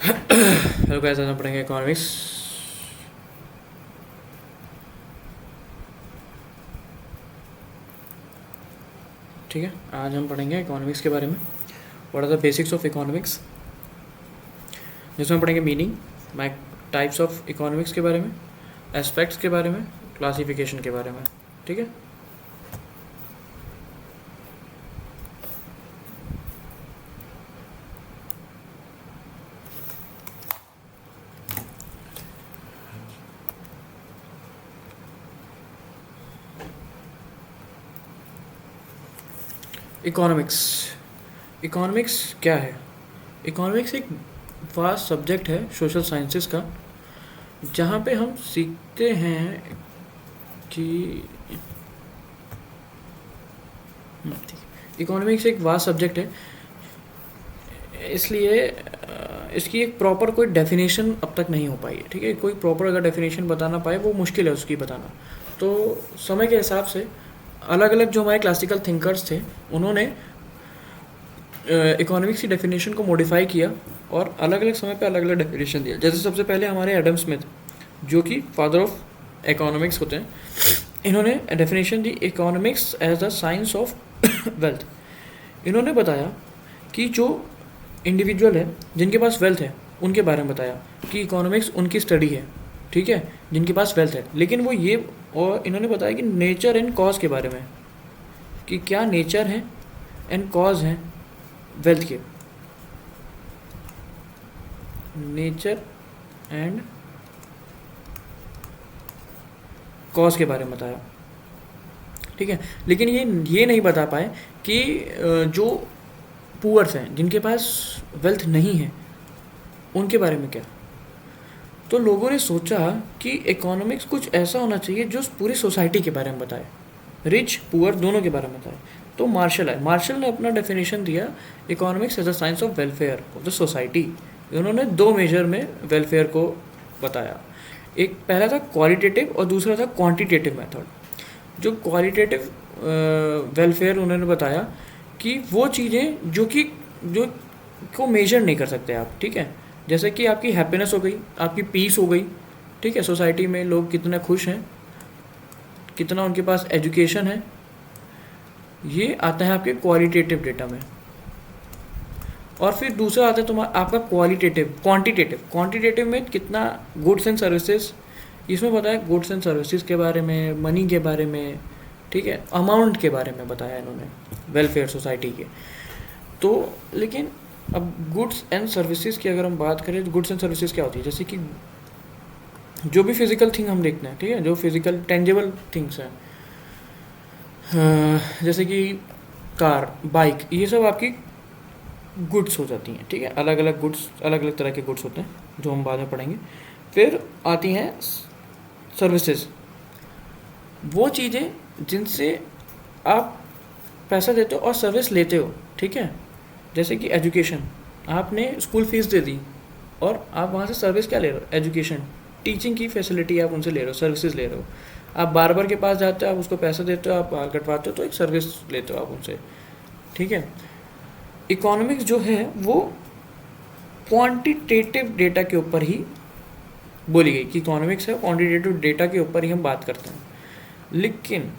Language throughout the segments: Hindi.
हेलो गाइस, आज हम पढ़ेंगे इकोनॉमिक्स। ठीक है, आज हम पढ़ेंगे इकोनॉमिक्स के बारे में। What are the basics of economics, जिसमें पढ़ेंगे मीनिंग, टाइप्स ऑफ इकोनॉमिक्स के बारे में, एस्पेक्ट्स के बारे में, क्लासिफिकेशन के बारे में। ठीक है, इकोनॉमिक्स। इकोनॉमिक्स क्या है? इकोनॉमिक्स एक वास्ट सब्जेक्ट है सोशल साइंसेस का, जहाँ पे हम सीखते हैं कि इकोनॉमिक्स एक वास्ट सब्जेक्ट है, इसलिए इसकी एक प्रॉपर कोई डेफिनेशन अब तक नहीं हो पाई है। ठीक है, कोई प्रॉपर अगर डेफिनेशन बताना पाए वो मुश्किल है उसकी बताना। तो समय के हिसाब से अलग अलग जो हमारे क्लासिकल थिंकर्स थे, उन्होंने इकोनॉमिक्स की डेफिनेशन को मॉडिफाई किया और अलग अलग समय पे अलग अलग डेफिनेशन दिया। जैसे सबसे पहले हमारे एडम स्मिथ, जो कि फादर ऑफ इकोनॉमिक्स होते हैं, इन्होंने डेफिनेशन दी economics as the science of wealth. इन्होंने बताया कि जो इंडिविजुअल है जिनके पास वेल्थ है उनके बारे में बताया कि इकोनॉमिक्स उनकी स्टडी है। ठीक है, जिनके पास वेल्थ है, लेकिन वो ये और इन्होंने बताया कि नेचर एंड कॉज के बारे में, कि क्या नेचर है एंड कॉज है वेल्थ के, नेचर एंड कॉज के बारे में बताया। ठीक है, लेकिन ये नहीं बता पाए कि जो पुअर्स हैं जिनके पास वेल्थ नहीं है उनके बारे में क्या। तो लोगों ने सोचा कि इकोनॉमिक्स कुछ ऐसा होना चाहिए जो पूरी सोसाइटी के बारे में बताए, रिच पुअर दोनों के बारे में बताए। तो मार्शल ने अपना डेफिनेशन दिया economics as a science of welfare of the society. उन्होंने दो मेजर में वेलफेयर को बताया, एक पहला था क्वालिटेटिव और दूसरा था क्वांटिटेटिव मेथड। जो क्वालिटेटिव वेलफेयर उन्होंने बताया कि वो चीज़ें जो को मेजर नहीं कर सकते आप। ठीक है, जैसे कि आपकी हैप्पीनेस हो गई, आपकी पीस हो गई। ठीक है, सोसाइटी में लोग कितने खुश हैं, कितना उनके पास एजुकेशन है, ये आता है आपके क्वालिटेटिव डेटा में। और फिर दूसरा आता है तुम्हारा आपका क्वांटिटेटिव में कितना गुड्स एंड सर्विसेज, इसमें बताया गुड्स एंड सर्विसेज के बारे में, मनी के बारे में। ठीक है, अमाउंट के बारे में बताया इन्होंने वेलफेयर सोसाइटी के। तो लेकिन अब गुड्स एंड सर्विसेज की अगर हम बात करें तो गुड्स एंड सर्विसेज क्या होती है? जैसे कि जो भी फिजिकल थिंग हम देखते हैं, ठीक है, जो फिजिकल टेंजेबल थिंग्स हैं, जैसे कि कार, बाइक, ये सब आपकी गुड्स हो जाती हैं। ठीक है, अलग अलग गुड्स, अलग अलग तरह के गुड्स होते हैं जो हम बाद में पढ़ेंगे। फिर आती हैं सर्विसेज, वो चीज़ें जिनसे आप पैसा देते हो और सर्विस लेते हो। ठीक है, जैसे कि एजुकेशन, आपने स्कूल फीस दे दी और आप वहाँ से सर्विस क्या ले रहे हो? एजुकेशन, टीचिंग की फैसिलिटी आप उनसे ले रहे हो, सर्विसेज ले रहे हो। आप बार्बर के पास जाते हो, आप उसको पैसा देते हो, आप बाल कटवाते हो, तो एक सर्विस लेते हो आप उनसे। ठीक है, इकोनॉमिक्स जो है वो क्वांटिटेटिव डेटा के ऊपर ही बोली गई कि इकोनॉमिक्स है, क्वांटिटेटिव डेटा के ऊपर ही हम बात करते हैं। लेकिन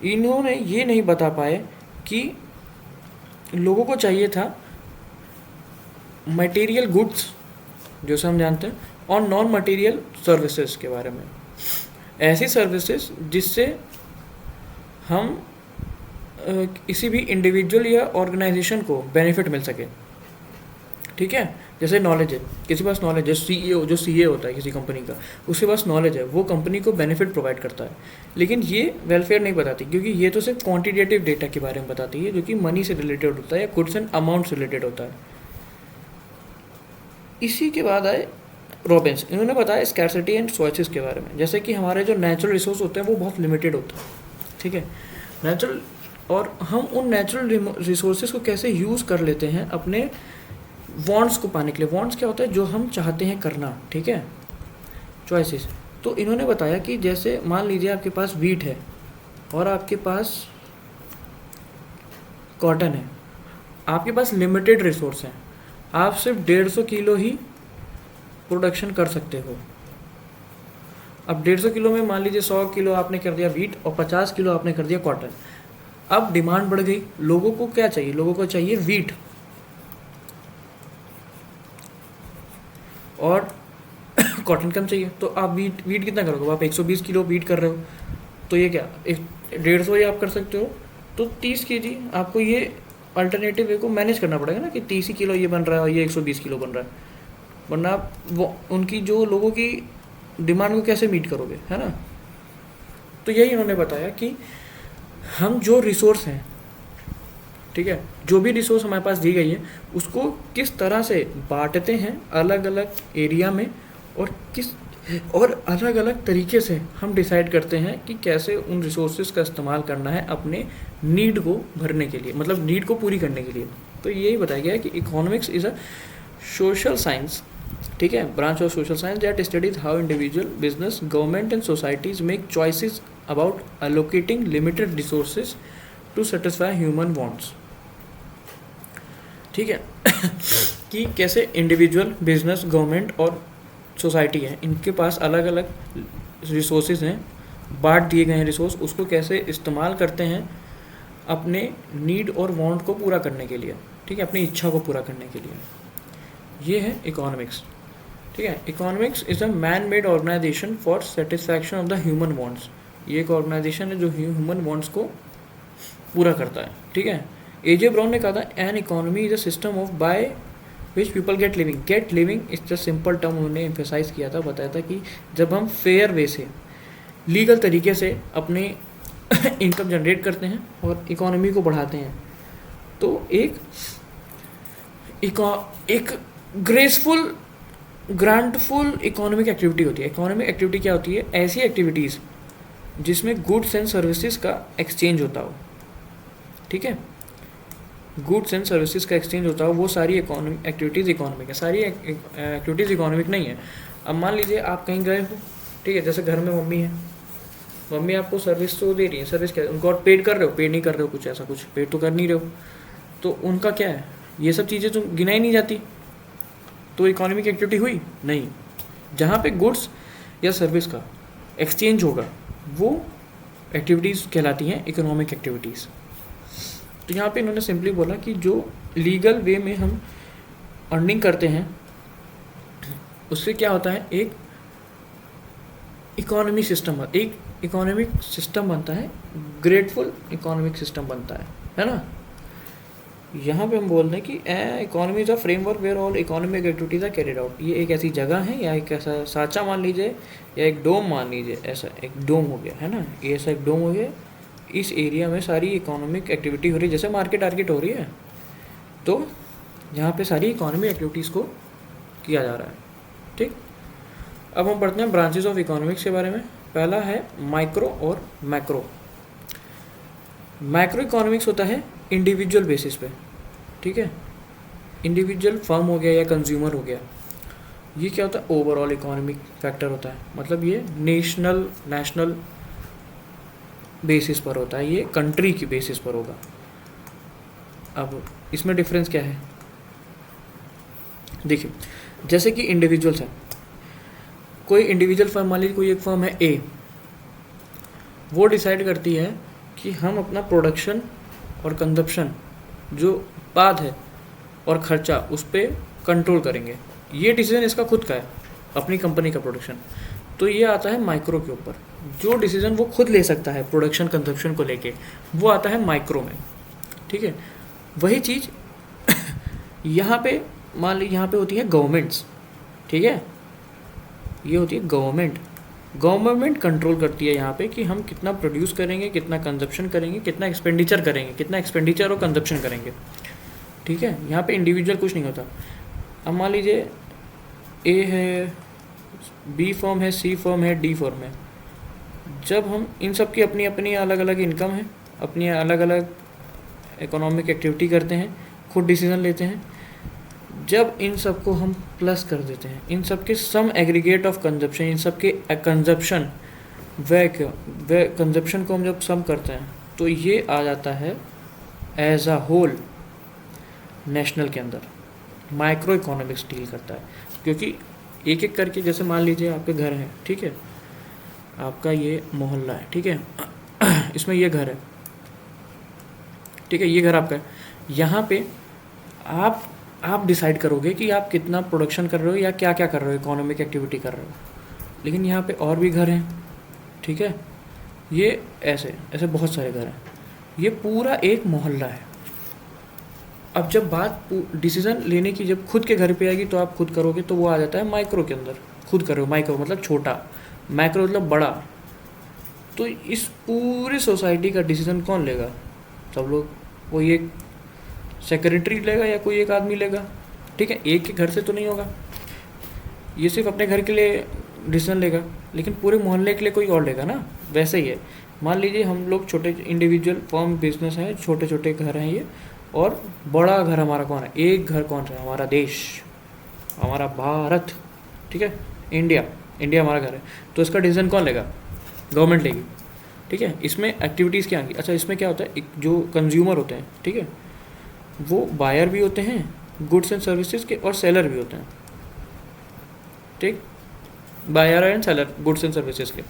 इन्होंने ये नहीं बता पाए कि लोगों को चाहिए था मटेरियल गुड्स, जो हम जानते हैं, और नॉन मटेरियल सर्विसेज के बारे में। ऐसी सर्विसेज जिससे हम किसी भी इंडिविजुअल या ऑर्गेनाइजेशन को बेनिफिट मिल सके। ठीक है, जैसे नॉलेज है, किसी के पास नॉलेज है, जो सीए होता है किसी कंपनी का, उसके पास नॉलेज है, वो कंपनी को बेनिफिट प्रोवाइड करता है। लेकिन ये वेलफेयर नहीं बताती, क्योंकि ये तो सिर्फ क्वांटिटेटिव डेटा के बारे में बताती है, जो कि मनी से रिलेटेड होता है या गुड्स एंड अमाउंट से रिलेटेड होता है। इसी के बाद आए रॉबिन्स, इन्होंने बताया स्कैर्सिटी एंड चॉइसेस के बारे में। जैसे कि हमारे जो नेचुरल रिसोर्स होते हैं वो बहुत लिमिटेड होता है। ठीक है, नेचुरल, और हम उन नेचुरल रिसोर्सेज को कैसे यूज़ कर लेते हैं अपने वांट्स को पाने के लिए। वांट्स क्या होता है? जो हम चाहते हैं करना। ठीक है, चॉइसेस। तो इन्होंने बताया कि जैसे मान लीजिए आपके पास वीट है और आपके पास कॉटन है, आपके पास लिमिटेड रिसोर्स हैं, आप सिर्फ 150 किलो ही प्रोडक्शन कर सकते हो। अब 150 किलो में मान लीजिए 100 किलो आपने कर दिया वीट और 50 किलो आपने कर दिया कॉटन। अब डिमांड बढ़ गई, लोगों को क्या चाहिए, लोगों को चाहिए वीट और कॉटन कम चाहिए। तो आप वीट वीट कितना करोगे, आप 120 किलो वीट कर रहे हो, तो ये क्या 150 ही आप कर सकते हो। तो 30 केजी आपको ये अल्टरनेटिव वे को मैनेज करना पड़ेगा ना, कि 30 ही किलो ये बन रहा है और ये 120 किलो बन रहा है, वरना आप वो उनकी जो लोगों की डिमांड को कैसे मीट करोगे, है ना। तो यही इन्होंने बताया कि हम जो रिसोर्स हैं, ठीक है, जो भी रिसोर्स हमारे पास दी गई है उसको किस तरह से बांटते हैं अलग अलग एरिया में, और अलग अलग तरीके से हम डिसाइड करते हैं कि कैसे उन रिसोर्सेज का इस्तेमाल करना है अपने नीड को भरने के लिए, मतलब नीड को पूरी करने के लिए। तो यही बताया गया है कि economics is a social science, ठीक है, branch of social science that studies how individual, business, government and societies make choices about allocating limited resources to satisfy human wants. ठीक है कि कैसे इंडिविजुअल, बिजनेस, गवर्नमेंट और सोसाइटी है, इनके पास अलग अलग रिसोर्सेज हैं, बांट दिए गए हैं रिसोर्स, उसको कैसे इस्तेमाल करते हैं अपने नीड और वांट को पूरा करने के लिए, ठीक है, अपनी इच्छा को पूरा करने के लिए। ये है इकोनॉमिक्स, ठीक है। Economics is a man made organization for satisfaction of the human wants. ये एक ऑर्गेनाइजेशन है जो ह्यूमन वांट्स को पूरा करता है, ठीक है। एजे ब्राउन ने कहा था an economy is a system of by which people get living. Get living is just simple term उन्होंने एम्फेसाइज किया था, बताया था कि जब हम फेयर वे से, लीगल तरीके से अपने इनकम जनरेट करते हैं और इकोनॉमी को बढ़ाते हैं, तो एक ग्रेसफुल, ग्रांटफुल इकोनॉमिक एक्टिविटी होती है। इकोनॉमिक एक्टिविटी क्या होती है, ऐसी एक्टिविटीज़ जिसमें गुड्स एंड सर्विसेज का एक्सचेंज होता हो, ठीक है, गुड्स एंड सर्विसेज का एक्सचेंज होता हो, वो सारी एक्टिविटीज़ इकोनॉमिक है। सारी एक्टिविटीज़ इकोनॉमिक नहीं है। अब मान लीजिए आप कहीं गए हो, ठीक है, जैसे घर में मम्मी है, मम्मी आपको सर्विस तो दे रही है, सर्विस क्या है, उनको और पेड कर रहे हो, पेड नहीं कर रहे हो, कुछ ऐसा कुछ पेड तो कर नहीं रहे हो, तो उनका क्या है, ये सब चीज़ें तो गिनाई नहीं जाती, तो इकोनॉमिक एक्टिविटी हुई नहीं। जहाँ पे गुड्स या सर्विस का एक्सचेंज होगा वो एक्टिविटीज़ कहलाती हैं इकोनॉमिक एक्टिविटीज़। तो यहाँ पे इन्होंने सिंपली बोला कि जो लीगल वे में हम अर्निंग करते हैं उससे क्या होता है, एक इकोनॉमिक सिस्टम बनता है, ग्रेटफुल इकोनॉमिक सिस्टम बनता है ना। यहाँ पे हम बोल रहे हैं कि economy is a framework where all economic activities are carried out. ये एक ऐसी जगह है या एक ऐसा साँचा मान लीजिए या एक डोम मान लीजिए, ऐसा एक डोम हो गया है ना, ये ऐसा एक डोम हो गया, इस एरिया में सारी इकोनॉमिक एक्टिविटी हो रही है, जैसे मार्केट हो रही है, तो यहाँ पे सारी इकोनॉमिक एक्टिविटीज़ को किया जा रहा है, ठीक। अब हम पढ़ते हैं ब्रांचेस ऑफ इकोनॉमिक्स के बारे में। पहला है माइक्रो और मैक्रो। मैक्रो इकोनॉमिक्स होता है इंडिविजुअल बेसिस पे, ठीक है, इंडिविजुअल फर्म हो गया या कंज्यूमर हो गया। ये क्या होता है, ओवरऑल इकोनॉमिक फैक्टर होता है, मतलब ये नेशनल बेसिस पर होता है, ये कंट्री की बेसिस पर होगा। अब इसमें डिफरेंस क्या है, देखिए, जैसे कि इंडिविजुअल्स हैं, कोई इंडिविजुअल फर्म, मान लीजिए कोई एक फर्म है ए, वो डिसाइड करती है कि हम अपना प्रोडक्शन और कंजप्शन, जो उत्पाद है और खर्चा, उस पर कंट्रोल करेंगे। ये डिसीजन इसका खुद का है, अपनी कंपनी का प्रोडक्शन। तो ये आता है माइक्रो के ऊपर, जो डिसीजन वो खुद ले सकता है प्रोडक्शन कंजप्शन को लेके, वो आता है माइक्रो में, ठीक है। वही चीज़ यहाँ पे मान लीजिए, यहाँ पे होती है गवर्नमेंट्स, ठीक है, ये होती है गवर्नमेंट कंट्रोल करती है यहाँ पे कि हम कितना प्रोड्यूस करेंगे, कितना कंजप्शन करेंगे, कितना एक्सपेंडिचर और कंजप्शन करेंगे, ठीक है। यहाँ पे इंडिविजुअल कुछ नहीं होता। अब मान लीजिए ए है, बी फर्म है, सी फर्म है, डी फर्म है, जब हम इन सब की अपनी अपनी अलग अलग इनकम है, अपनी अलग अलग इकोनॉमिक एक्टिविटी करते हैं, खुद डिसीजन लेते हैं, जब इन सब को हम प्लस कर देते हैं, इन सब के सम एग्रीगेट ऑफ कंजप्शन, इन सब के कंजप्शन व कंजप्शन को हम जब सम करते हैं, तो ये आ जाता है एज अ होल नेशनल के अंदर, माइक्रो इकोनॉमिक्स डील करता है, क्योंकि एक एक करके, जैसे मान लीजिए आपके घर हैं, ठीक है, आपका ये मोहल्ला है, ठीक है, इसमें ये घर है, ठीक है, ये घर आपका है। यहाँ पे आप डिसाइड करोगे कि आप कितना प्रोडक्शन कर रहे हो या क्या क्या कर रहे हो, इकोनॉमिक एक्टिविटी कर रहे हो। लेकिन यहाँ पे और भी घर हैं, ठीक है, ये ऐसे ऐसे बहुत सारे घर हैं, ये पूरा एक मोहल्ला है। अब जब बात डिसीजन लेने की जब खुद के घर पे आएगी तो आप खुद करोगे, तो वो आ जाता है माइक्रो के अंदर। खुद करो, माइक्रो मतलब छोटा, माइक्रो मतलब बड़ा। तो इस पूरी सोसाइटी का डिसीजन कौन लेगा? सब लोग। कोई एक सेक्रेटरी लेगा या कोई एक आदमी लेगा, ठीक है, एक के घर से तो नहीं होगा, ये सिर्फ अपने घर के लिए डिसीजन लेगा, लेकिन पूरे मोहल्ले के लिए कोई और लेगा ना। वैसे ही है, मान लीजिए हम लोग छोटे इंडिविजुअल फॉर्म बिजनेस हैं, छोटे छोटे घर हैं ये, और बड़ा घर हमारा कौन है? एक घर कौन सा है? हमारा देश, हमारा भारत, ठीक है, इंडिया। इंडिया हमारा घर है, तो इसका डिसीजन कौन लेगा? गवर्नमेंट लेगी, ठीक है। इसमें एक्टिविटीज़ क्या आएंगी? अच्छा, इसमें क्या होता है, जो कंज्यूमर होते हैं, ठीक है, वो बायर भी होते हैं गुड्स एंड सर्विसेज के, और सेलर भी होते हैं, ठीक, buyer and seller goods and services के।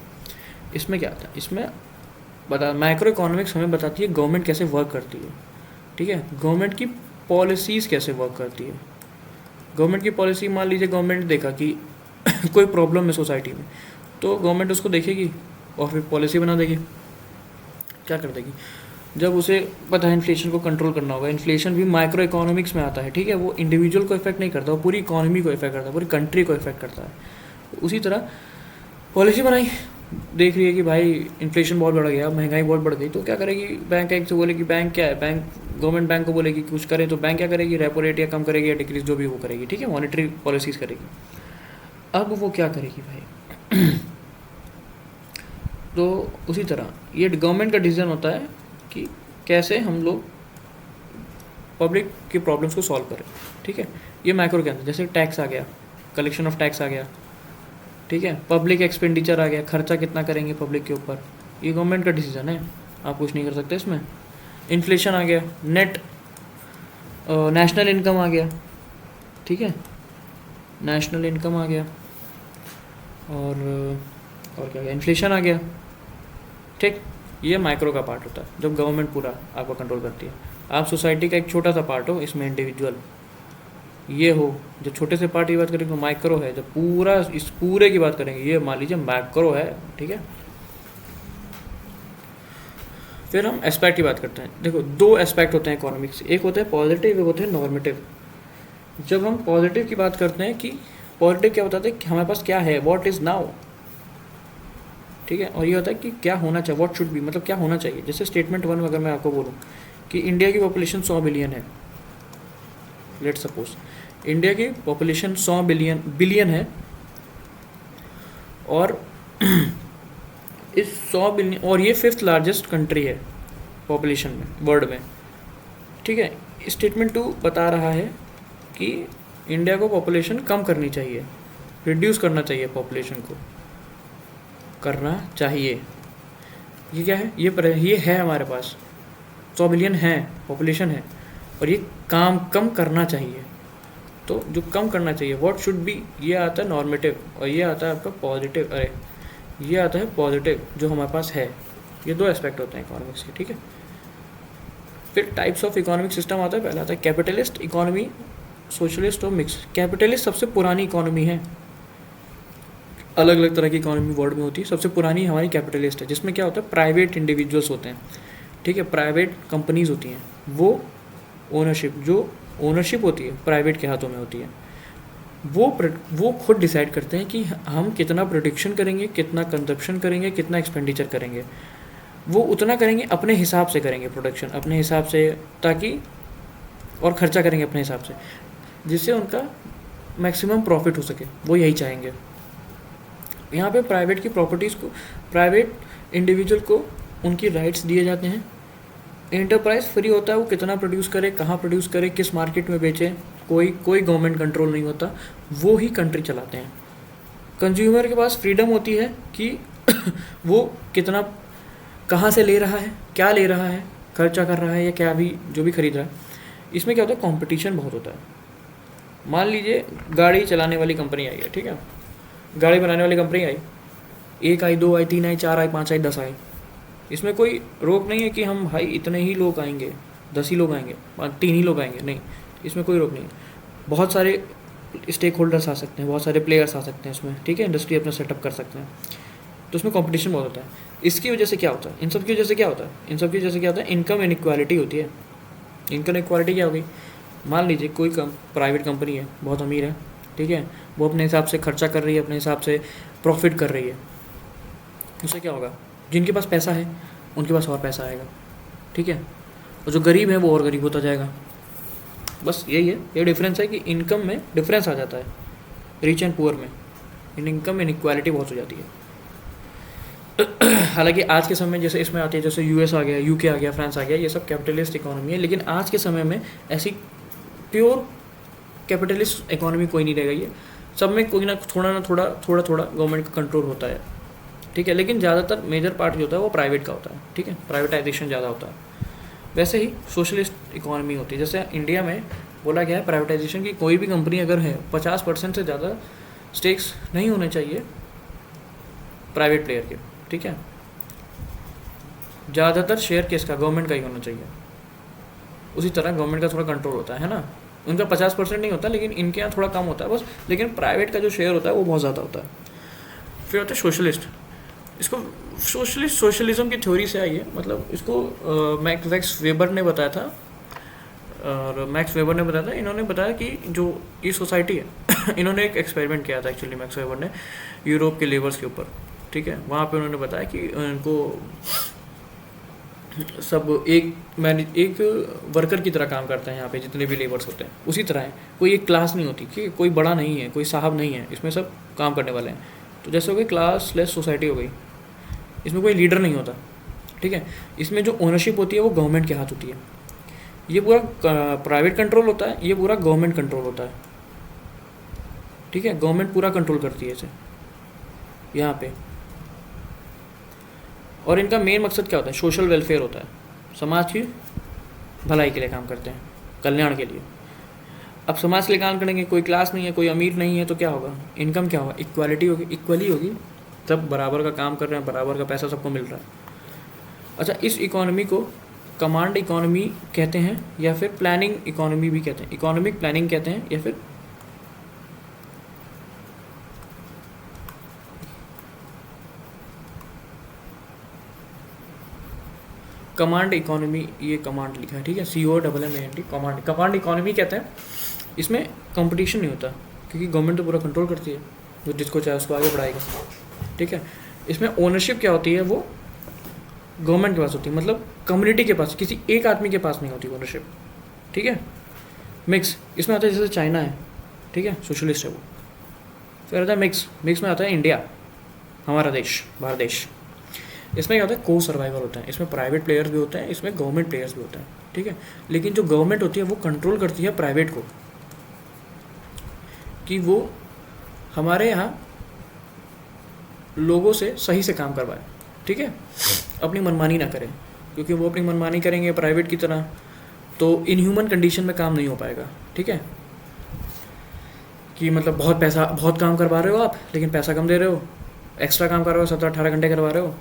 इसमें क्या आता है? इसमें माइक्रो इकोनॉमिक्स हमें बताती है गवर्नमेंट कैसे वर्क करती है, ठीक है, गवर्नमेंट की पॉलिसीज़ कैसे वर्क करती है। गवर्नमेंट की पॉलिसी, मान लीजिए गवर्नमेंट ने देखा कि कोई प्रॉब्लम है सोसाइटी में, तो गवर्नमेंट उसको देखेगी और फिर पॉलिसी बना देगी। क्या कर देगी? जब उसे पता है इन्फ्लेशन को कंट्रोल करना होगा, इन्फ्लेशन भी माइक्रो इकोनॉमिक्स में आता है, ठीक है, वो इंडिविजुअल को इफेक्ट नहीं करता, वो पूरी इकोनॉमी को इफेक्ट करता है, पूरी कंट्री को इफेक्ट करता है। उसी तरह पॉलिसी बनाई, देख रही है कि भाई इन्फ्लेशन बहुत बढ़ गया, महंगाई बहुत बढ़ गई, तो क्या करेगी? बैंक एक से बोलेगी, बैंक क्या है, बैंक गवर्नमेंट बैंक को बोलेगी कुछ करें, तो बैंक क्या करेगी? रेपो रेट या कम करेगी या डिक्रीज, जो भी वो करेगी, ठीक है, मॉनेटरी पॉलिसीज़ करेगी। अब वो क्या करेगी भाई? तो उसी तरह ये गवर्नमेंट का डिसीजन होता है कि कैसे हम लोग पब्लिक की प्रॉब्लम्स को सॉल्व करें, ठीक है। ये माइक्रो के अंदर, जैसे टैक्स आ गया, कलेक्शन ऑफ टैक्स आ गया, ठीक है, पब्लिक एक्सपेंडिचर आ गया, खर्चा कितना करेंगे पब्लिक के ऊपर, ये गवर्नमेंट का डिसीजन है, आप कुछ नहीं कर सकते इसमें। इन्फ्लेशन आ गया, नेट नेशनल इनकम आ गया, ठीक है, नेशनल इनकम आ गया, और क्या गया? इन्फ्लेशन आ गया, ठीक। ये माइक्रो का पार्ट होता है जब गवर्नमेंट पूरा आपको कंट्रोल करती है। आप सोसाइटी का एक छोटा सा पार्ट हो, इसमें इंडिविजुअल ये हो। जब छोटे से पार्ट की बात करेंगे तो माइक्रो है, जब पूरा इस पूरे की बात करेंगे ये मान लीजिए मैक्रो है, ठीक है। फिर हम एस्पेक्ट की बात करते हैं। देखो, दो एस्पेक्ट होते हैं इकोनॉमिक्स, एक होता है पॉजिटिव, एक होता है नॉर्मेटिव। जब हम पॉजिटिव की बात करते हैं कि पॉजिटिव क्या बताते हैं कि हमारे पास क्या है, व्हाट इज़ नाउ, ठीक है, और ये होता है कि क्या होना चाहिए, व्हाट शुड बी, मतलब क्या होना चाहिए। जैसे स्टेटमेंट 1 में अगर मैं आपको बोलूँ कि इंडिया की पॉपुलेशन 100 बिलियन है, लेट्स सपोज इंडिया की पॉपुलेशन 100 बिलियन है, और इस 100 बिलियन, और ये 5th लार्जेस्ट कंट्री है पॉपुलेशन में वर्ल्ड में, ठीक है। स्टेटमेंट 2 बता रहा है कि इंडिया को पॉपुलेशन कम करनी चाहिए, रिड्यूस करना चाहिए, पॉपुलेशन को करना चाहिए। ये क्या है? ये है हमारे पास 100 बिलियन है पॉपुलेशन है, और ये काम कम करना चाहिए। तो जो कम करना चाहिए, व्हाट शुड बी, ये आता है नॉर्मेटिव, और ये आता है आपका पॉजिटिव, अरे ये आता है पॉजिटिव जो हमारे पास है। ये दो एस्पेक्ट होते हैं इकोनॉमिक्स के, ठीक है। फिर टाइप्स ऑफ इकोनॉमिक सिस्टम आता है। पहला आता है कैपिटलिस्ट इकोनॉमी, सोशलिस्ट और मिक्स। कैपिटलिस्ट सबसे पुरानी इकोनॉमी है, अलग अलग तरह की इकोनॉमी वर्ल्ड में होती है, सबसे पुरानी हमारी कैपिटलिस्ट है, जिसमें क्या होता है, प्राइवेट इंडिविजुअल्स होते हैं, ठीक है, प्राइवेट कंपनीज होती हैं, वो ओनरशिप होती है प्राइवेट के हाथों में होती है। वो खुद डिसाइड करते हैं कि हम कितना प्रोडक्शन करेंगे, कितना कंजप्शन करेंगे, कितना एक्सपेंडिचर करेंगे। वो उतना करेंगे, अपने हिसाब से करेंगे प्रोडक्शन, अपने हिसाब से, ताकि, और खर्चा करेंगे अपने हिसाब से, जिससे उनका मैक्सिमम प्रॉफिट हो सके, वो यही चाहेंगे। यहाँ पे प्राइवेट की प्रॉपर्टीज़ को, प्राइवेट इंडिविजुअल को उनकी राइट्स दिए जाते हैं। एंटरप्राइज फ्री होता है, वो कितना प्रोड्यूस करे, कहाँ प्रोड्यूस करे, किस मार्केट में बेचे, कोई गवर्नमेंट कंट्रोल नहीं होता, वो ही कंट्री चलाते हैं। कंज्यूमर के पास फ्रीडम होती है कि वो कितना, कहाँ से ले रहा है, क्या ले रहा है, खर्चा कर रहा है या क्या भी जो भी खरीद रहा है। इसमें क्या होता है, कंपटीशन बहुत होता है, मान लीजिए गाड़ी चलाने वाली कंपनी आई है, ठीक है, गाड़ी बनाने वाली कंपनी आई, 1 आई, 2 आई, 3 आई, 4 आई, 5 आई, 10 आई। इसमें कोई रोक नहीं है कि हम भाई इतने ही लोग आएंगे, 10 ही लोग आएंगे, 3 ही लोग आएंगे, नहीं, इसमें कोई रोक नहीं है। बहुत सारे स्टेक होल्डर्स आ सकते हैं, बहुत सारे प्लेयर्स आ सकते हैं इसमें, ठीक है, इंडस्ट्री अपना सेटअप कर सकते हैं, तो उसमें कंपटीशन बहुत होता है। इसकी वजह से क्या होता है, इन सब की वजह से क्या होता है, इन सब की वजह से क्या होता है, इनकम इनइक्वालिटी होती है। इनकम इनइक्वालिटी क्या होगी, मान लीजिए कोई प्राइवेट कंपनी है, बहुत अमीर है, ठीक है, वो अपने हिसाब से खर्चा कर रही है, अपने हिसाब से प्रॉफिट कर रही है, उससे क्या होगा, जिनके पास पैसा है उनके पास और पैसा आएगा, ठीक है, और जो गरीब है वो और गरीब होता जाएगा। बस यही है, ये डिफरेंस है कि इनकम में डिफरेंस आ जाता है, रिच एंड पुअर में इन इनकम इनइक्वालिटी बहुत हो जाती है। हालांकि आज के समय जैसे इसमें आती है, जैसे यूएस आ गया, यूके आ गया, फ्रांस आ गया, ये सब कैपिटलिस्ट इकोनॉमी है, लेकिन आज के समय में ऐसी प्योर कैपिटलिस्ट इकोनॉमी कोई नहीं रह गई है। सब में कोई ना थोड़ा गवर्नमेंट का कंट्रोल होता है, ठीक है, लेकिन ज़्यादातर मेजर पार्ट जो होता है वो प्राइवेट का होता है, ठीक है, प्राइवेटाइजेशन ज़्यादा होता है। वैसे ही सोशलिस्ट इकोनॉमी होती है, जैसे इंडिया में बोला गया है प्राइवेटाइजेशन की, कोई भी कंपनी अगर है 50% से ज़्यादा स्टेक्स नहीं होने चाहिए प्राइवेट प्लेयर के, ठीक है, ज़्यादातर शेयर किसका, गवर्नमेंट का ही होना चाहिए। उसी तरह गवर्नमेंट का थोड़ा कंट्रोल होता है ना, उनका 50% नहीं होता, लेकिन इनके यहाँ थोड़ा कम होता है बस, लेकिन प्राइवेट का जो शेयर होता है वो बहुत ज़्यादा होता है। फिर होता है सोशलिस्ट, इसको सोशलिज्म की थ्योरी से आई है, मतलब इसको मैक्स वेबर ने बताया था, और मैक्स वेबर ने बताया था, इन्होंने बताया कि जो ये सोसाइटी है इन्होंने एक एक्सपेरिमेंट किया था एक्चुअली मैक्स वेबर ने यूरोप के लेबर्स के ऊपर, ठीक है, वहाँ पे उन्होंने बताया कि उनको सब एक वर्कर की तरह काम करते हैं यहाँ पे, जितने भी लेबर्स होते हैं उसी तरह है, कोई एक क्लास नहीं होती, ठीक है, कोई बड़ा नहीं है, कोई साहब नहीं है, इसमें सब काम करने वाले हैं। तो जैसे हो गई क्लास लेस सोसाइटी हो गई, इसमें कोई लीडर नहीं होता, ठीक है, इसमें जो ओनरशिप होती है वो गवर्नमेंट के हाथ होती है। ये पूरा प्राइवेट कंट्रोल होता है, ये पूरा गवर्नमेंट कंट्रोल होता है, ठीक है, गवर्नमेंट पूरा कंट्रोल करती है इसे यहाँ पे। और इनका मेन मकसद क्या होता है, सोशल वेलफेयर होता है, समाज की भलाई के लिए काम करते हैं, कल्याण के लिए। अब समाज के लिए काम करेंगे, कोई क्लास नहीं है, कोई अमीर नहीं है, तो क्या होगा, इनकम क्या होगा, इक्वालिटी होगी, इक्वली होगी, सब बराबर का काम कर रहे हैं, बराबर का पैसा सबको मिल रहा है। अच्छा, इस इकोनॉमी को कमांड इकोनॉमी कहते हैं या फिर प्लानिंग इकोनॉमी भी कहते हैं, इकोनॉमिक प्लानिंग कहते हैं या फिर कमांड इकोनॉमी, ये कमांड लिखा है, ठीक है, COMMAND, कमांड, कमांड इकोनॉमी कहते हैं। इसमें कंपटीशन नहीं होता क्योंकि गवर्नमेंट तो पूरा कंट्रोल करती है, जो जिसको चाहे उसको आगे बढ़ाएगा, ठीक है। इसमें ओनरशिप क्या होती है, वो गवर्नमेंट के पास होती है, मतलब कम्युनिटी के पास, किसी एक आदमी के पास नहीं होती ओनरशिप, ठीक है। मिक्स इसमें आता है, जैसे चाइना है, ठीक है, सोशलिस्ट है वो। फिर आता है मिक्स में आता है इंडिया, हमारा देश, भारत देश। इसमें क्या होता है, को सर्वाइवल होता है, इसमें प्राइवेट प्लेयर्स भी होते हैं, इसमें गवर्नमेंट प्लेयर्स भी होते हैं, ठीक है। लेकिन जो गवर्नमेंट होती है वो कंट्रोल करती है प्राइवेट को, कि वो हमारे यहाँ लोगों से सही से काम करवाए, ठीक है, अपनी मनमानी ना करें, क्योंकि वो अपनी मनमानी करेंगे प्राइवेट की तरह तो इनह्यूमन कंडीशन में काम नहीं हो पाएगा, ठीक है, कि मतलब बहुत काम करवा रहे हो आप, लेकिन पैसा कम दे रहे हो, एक्स्ट्रा काम कर रहे हो, 17-18 घंटे करवा रहे हो,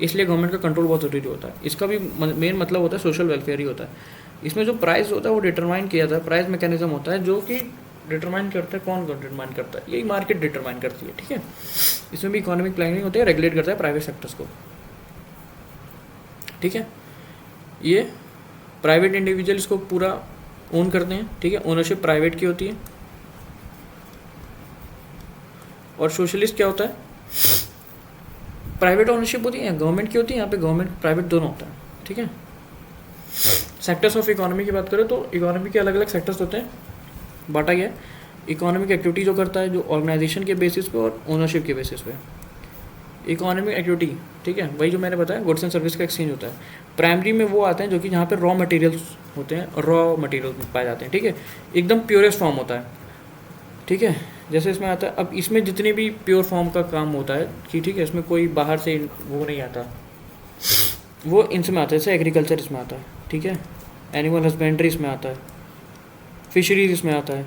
इसलिए गवर्नमेंट का कंट्रोल बहुत ज़रूरी होता है। इसका भी मेन मतलब होता है सोशल वेलफेयर ही होता है। इसमें जो प्राइस होता है वो डिटरमाइन किया जाता है, प्राइस मैकेनिज्म होता है जो कि डिटरमाइन करता है, कौन डिटरमाइन करता है, यही मार्केट डिटरमाइन करती है, ठीक है। इसमें भी इकोनॉमिक प्लानिंग होती है, रेगुलेट करता है प्राइवेट सेक्टर्स को, ठीक है। ये प्राइवेट इंडिविजुअल्स को पूरा ओन करते हैं, ठीक है, ओनरशिप प्राइवेट की होती है। और सोशलिस्ट क्या होता है, प्राइवेट ओनरशिप होती है, गवर्नमेंट की होती है, यहाँ पे गवर्नमेंट प्राइवेट दोनों होता है, ठीक है। सेक्टर्स ऑफ इकोनॉमी की बात करें तो इकोनॉमी के अलग अलग सेक्टर्स होते हैं, बांटा गया है। इकोनॉमिक एक्टिविटी जो करता है, जो ऑर्गेनाइजेशन के बेसिस पे और ओनरशिप के बेसिस पे। इकोनॉमिक एक्टिविटी, ठीक है, वही जो मैंने बताया, गुड्स एंड सर्विस का एक्सचेंज होता है। प्राइमरी में वो आते हैं जो कि जहाँ पे रॉ मटेरियल्स होते हैं, रॉ मटेरियल्स पाए जाते हैं, ठीक है, एकदम प्योरेस्ट फॉर्म होता है, ठीक है। जैसे इसमें आता है, अब इसमें जितने भी प्योर फॉर्म का काम होता है कि ठीक है, इसमें कोई बाहर से वो नहीं आता, वो इनमें आता है, जैसे एग्रीकल्चर इसमें आता है, ठीक है, एनिमल हस्बेंड्री इसमें आता है, फिशरीज इसमें आता है,